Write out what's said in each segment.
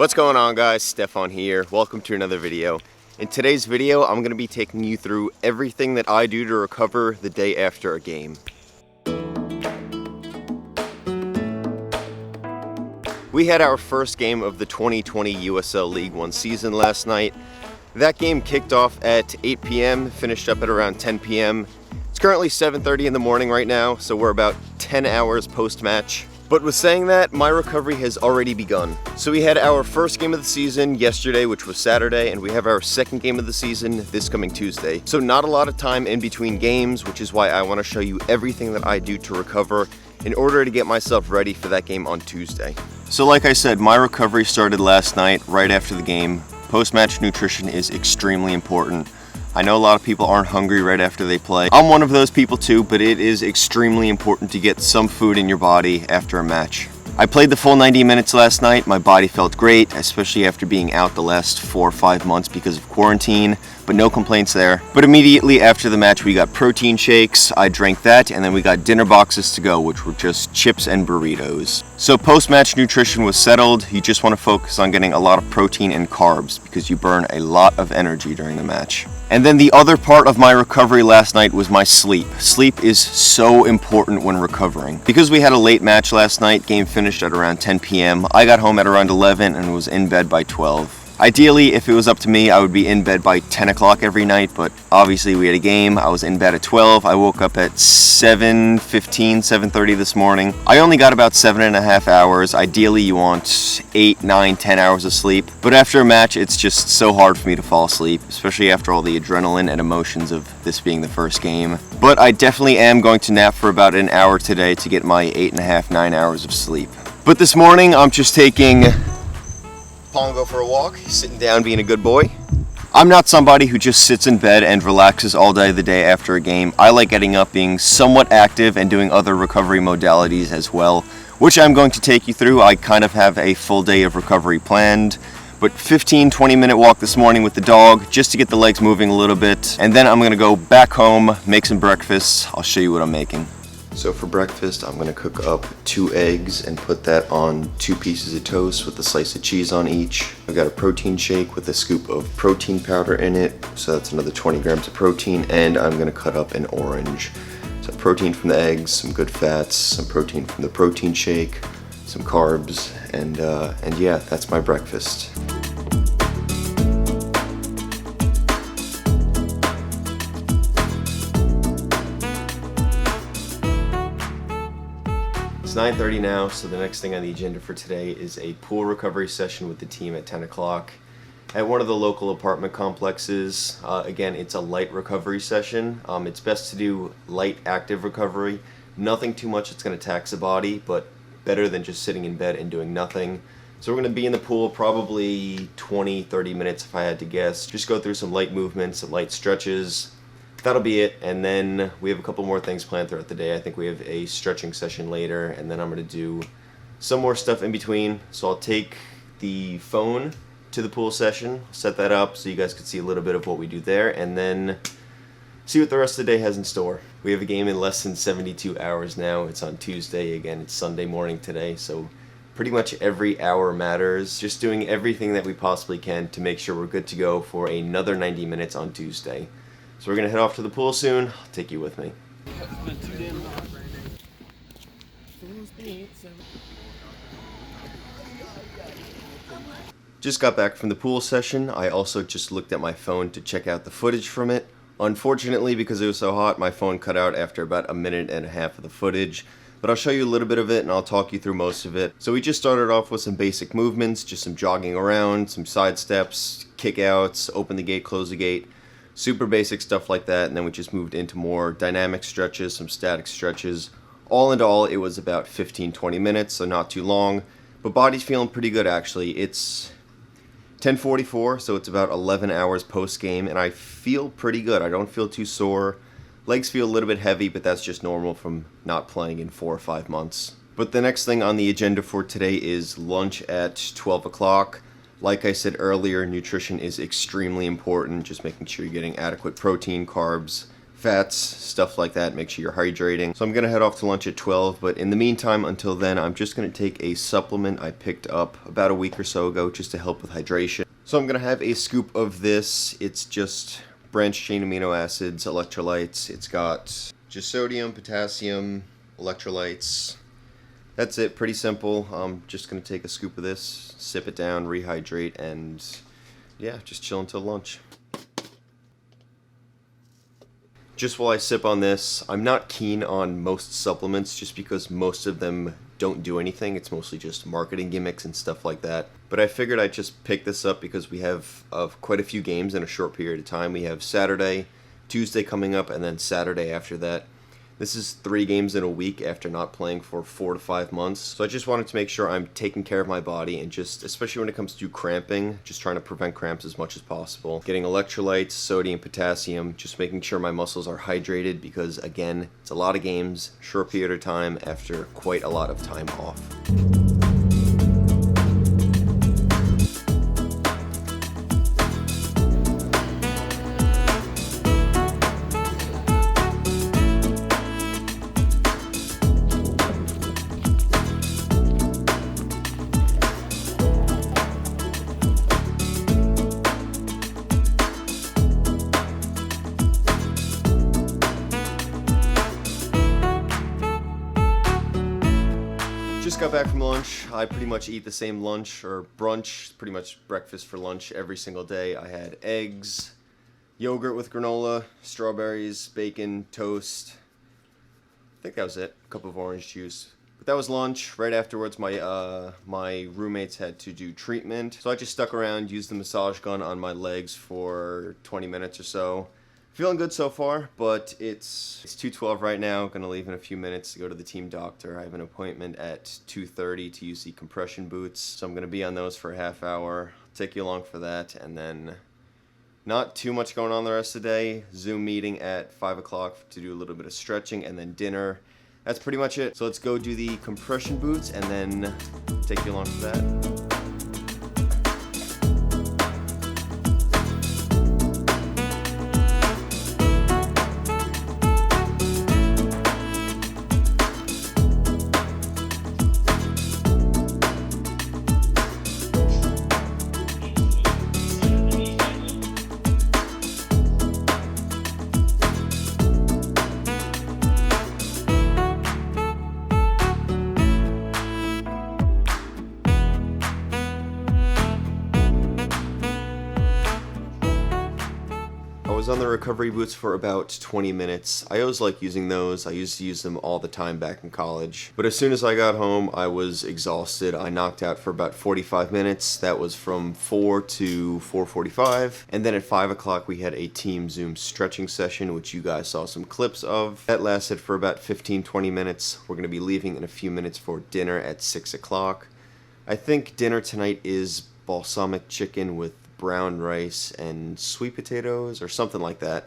What's going on, guys? Stefan here. Welcome to another video. In today's video, I'm going to be taking you through everything that I do to recover the day after a game. We had our first game of the 2020 USL League One season last night. That game kicked off at 8 p.m., finished up at around 10 p.m. It's currently 7:30 in the morning right now, so we're about 10 hours post-match. But with saying that, my recovery has already begun. So we had our first game of the season yesterday, which was Saturday, and we have our second game of the season this coming Tuesday. So not a lot of time in between games, which is why I want to show you everything that I do to recover in order to get myself ready for that game on Tuesday. So like I said, my recovery started last night, right after the game. Post-match nutrition is extremely important. I know a lot of people aren't hungry right after they play. I'm one of those people too, but it is extremely important to get some food in your body after a match. I played the full 90 minutes last night. My body felt great, especially after being out the last 4 or 5 months because of quarantine, but no complaints there. But immediately after the match, we got protein shakes. I drank that, and then we got dinner boxes to go, which were just chips and burritos. So post-match nutrition was settled. You just want to focus on getting a lot of protein and carbs because you burn a lot of energy during the match. And then the other part of my recovery last night was my sleep. Sleep is so important when recovering. Because we had a late match last night, game finished at around 10 p.m. I got home at around 11 and was in bed by 12. Ideally, if it was up to me, I would be in bed by 10 o'clock every night, but obviously we had a game. I was in bed at 12. I woke up at 7:15, 7:30 this morning. I only got about 7.5 hours. Ideally, you want 8, 9, 10 hours of sleep. But after a match, it's just so hard for me to fall asleep, especially after all the adrenaline and emotions of this being the first game. But I definitely am going to nap for about an hour today to get my 8.5, 9 hours of sleep. But this morning, I'm just taking Pongo for a walk, sitting down, being a good boy. I'm not somebody who just sits in bed and relaxes all day the day after a game. I like getting up, being somewhat active, and doing other recovery modalities as well, which I'm going to take you through. I kind of have a full day of recovery planned, but 15-20 minute walk this morning with the dog just to get the legs moving a little bit, and then I'm going to go back home, make some breakfast. I'll show you what I'm making. So for breakfast, I'm gonna cook up 2 eggs and put that on 2 pieces of toast with a slice of cheese on each. I've got a protein shake with a scoop of protein powder in it, so that's another 20 grams of protein, and I'm gonna cut up an orange. So protein from the eggs, some good fats, some protein from the protein shake, some carbs, and yeah, that's my breakfast. It's 9:30 now, so the next thing on the agenda for today is a pool recovery session with the team at 10 o'clock at one of the local apartment complexes. Again, it's a light recovery session. It's best to do light active recovery. Nothing too much that's going to tax the body, but better than just sitting in bed and doing nothing. So we're going to be in the pool probably 20-30 minutes if I had to guess. Just go through some light movements, some light stretches. That'll be it, and then we have a couple more things planned throughout the day. I think we have a stretching session later, and then I'm going to do some more stuff in between. So I'll take the phone to the pool session, set that up so you guys can see a little bit of what we do there, and then see what the rest of the day has in store. We have a game in less than 72 hours now. It's on Tuesday. Again, it's Sunday morning today, so pretty much every hour matters. Just doing everything that we possibly can to make sure we're good to go for another 90 minutes on Tuesday. So we're going to head off to the pool soon. I'll take you with me. Just got back from the pool session. I also just looked at my phone to check out the footage from it. Unfortunately, because it was so hot, my phone cut out after about 1.5 minutes of the footage. But I'll show you a little bit of it and I'll talk you through most of it. So we just started off with some basic movements, just some jogging around, some side steps, kick outs, open the gate, close the gate. Super basic stuff like that, and then we just moved into more dynamic stretches, some static stretches. All in all, it was about 15-20 minutes, so not too long. But body's feeling pretty good actually. It's 10:44, so it's about 11 hours post-game, and I feel pretty good. I don't feel too sore. Legs feel a little bit heavy, but that's just normal from not playing in 4 or 5 months. But the next thing on the agenda for today is lunch at 12 o'clock. Like I said earlier, nutrition is extremely important, just making sure you're getting adequate protein, carbs, fats, stuff like that. Make sure you're hydrating. So I'm gonna head off to lunch at 12, but in the meantime, until then, I'm just gonna take a supplement I picked up about a week or so ago just to help with hydration. So I'm gonna have a scoop of this. It's just branched chain amino acids, electrolytes. It's got just sodium, potassium, electrolytes. That's it, pretty simple. I'm just gonna take a scoop of this, sip it down, rehydrate, and yeah, just chill until lunch. Just while I sip on this, I'm not keen on most supplements just because most of them don't do anything. It's mostly just marketing gimmicks and stuff like that. But I figured I'd just pick this up because we have quite a few games in a short period of time. We have Saturday, Tuesday coming up, and then Saturday after that. This is 3 games in a week after not playing for 4 to 5 months. So I just wanted to make sure I'm taking care of my body and just, especially when it comes to cramping, just trying to prevent cramps as much as possible. Getting electrolytes, sodium, potassium, just making sure my muscles are hydrated because, again, it's a lot of games, short period of time after quite a lot of time off. Just got back from lunch. I pretty much eat the same lunch or brunch, pretty much breakfast for lunch every single day. I had eggs, yogurt with granola, strawberries, bacon, toast. I think that was it. A cup of orange juice. But that was lunch. Right afterwards, my roommates had to do treatment. So I just stuck around, used the massage gun on my legs for 20 minutes or so. Feeling good so far, but it's 2:12 right now. Gonna leave in a few minutes to go to the team doctor. I have an appointment at 2:30 to use the compression boots, so I'm gonna be on those for a half hour. Take you along for that, and then not too much going on the rest of the day. Zoom meeting at 5 o'clock to do a little bit of stretching, and then dinner. That's pretty much it. So let's go do the compression boots, and then take you along for that. I was on the recovery boots for about 20 minutes. I always like using those. I used to use them all the time back in college. But as soon as I got home, I was exhausted. I knocked out for about 45 minutes. That was from 4 to 4:45. And then at 5 o'clock, we had a team Zoom stretching session, which you guys saw some clips of. That lasted for about 15-20 minutes. We're going to be leaving in a few minutes for dinner at 6 o'clock. I think dinner tonight is balsamic chicken with brown rice and sweet potatoes or something like that,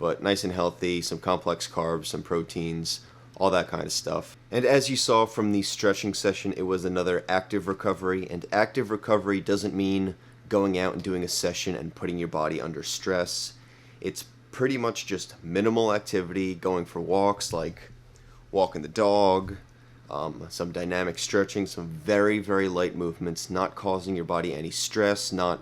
but nice and healthy, some complex carbs, some proteins, all that kind of stuff. And as you saw from the stretching session, it was another active recovery, and active recovery doesn't mean going out and doing a session and putting your body under stress. It's pretty much just minimal activity, going for walks like walking the dog, some dynamic stretching, some very, very light movements, not causing your body any stress, not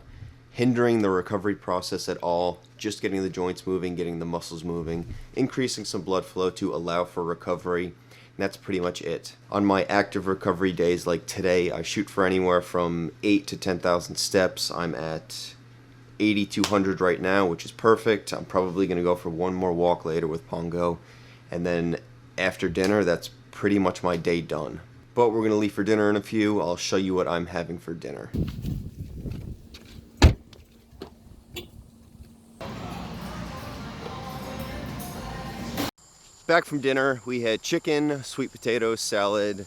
hindering the recovery process at all, just getting the joints moving, getting the muscles moving, increasing some blood flow to allow for recovery, and that's pretty much it. On my active recovery days like today, I shoot for anywhere from 8 to 10,000 steps. I'm at 8,200 right now, which is perfect. I'm probably going to go for one more walk later with Pongo, and then after dinner, that's pretty much my day done. But we're going to leave for dinner in a few. I'll show you what I'm having for dinner. Back from dinner, we had chicken, sweet potatoes, salad,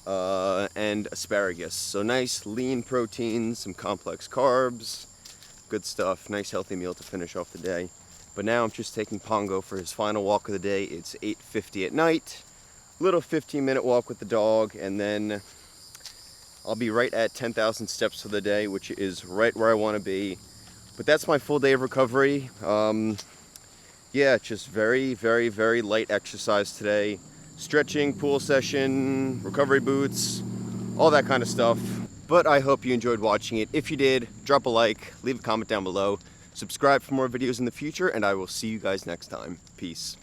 and asparagus. So nice lean proteins, some complex carbs, good stuff. Nice healthy meal to finish off the day. But now I'm just taking Pongo for his final walk of the day. It's 8:50 at night. Little 15-minute walk with the dog, and then I'll be right at 10,000 steps for the day, which is right where I want to be. But that's my full day of recovery. Yeah, just very, very, very light exercise today. Stretching, pool session, recovery boots, all that kind of stuff. But I hope you enjoyed watching it. If you did, drop a like, leave a comment down below, subscribe for more videos in the future, and I will see you guys next time. Peace.